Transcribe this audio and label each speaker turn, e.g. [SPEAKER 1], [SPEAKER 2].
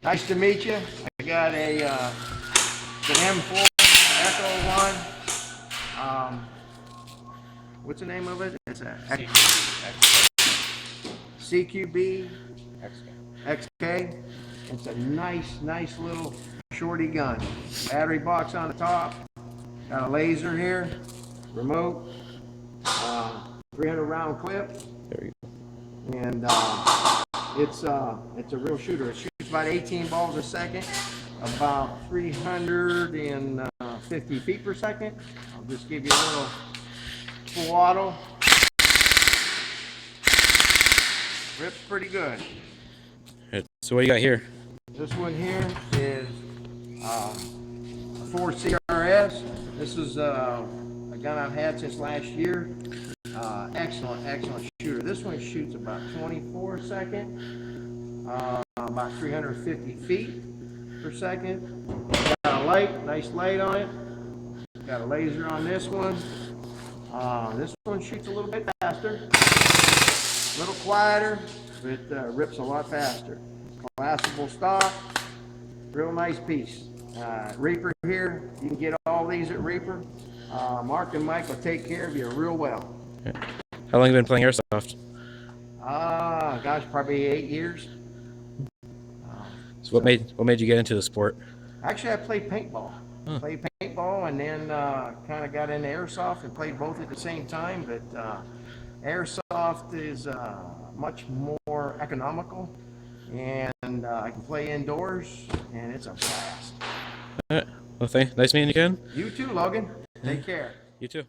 [SPEAKER 1] Nice to meet you. I got it's an M4 Echo 1. What's the name of it? It's a CQB XK. It's a nice little shorty gun. Battery box on the top. Got a laser here. Remote. 300 round clip.
[SPEAKER 2] There you go.
[SPEAKER 1] And it's a real shooter. It shoots about 18 balls a second, about 350 feet per second. I'll just give you a little full auto. Rips pretty good.
[SPEAKER 2] So what do you got here?
[SPEAKER 1] This one here is a 4 CRS. This is a gun I've had since last year. Excellent shooter. This one shoots about 24 a second, about 350 feet per second. Got a light, nice light on it. Got a laser on this one. This one shoots a little bit faster, a little quieter, but rips a lot faster. Collapsible stock, real nice piece. Reaper here, you can get all these at Reaper. Mark and Mike will take care of you real well.
[SPEAKER 2] How long have you been playing airsoft?
[SPEAKER 1] Gosh, probably 8 years.
[SPEAKER 2] So what made you get into the sport?
[SPEAKER 1] Actually, I played paintball.
[SPEAKER 2] Huh.
[SPEAKER 1] Played paintball and then kind of got into airsoft and played both at the same time. But airsoft is much more economical, and I can play indoors, and it's a blast.
[SPEAKER 2] All right. Well, nice meeting you again.
[SPEAKER 1] You too, Logan. Take care.
[SPEAKER 2] You too.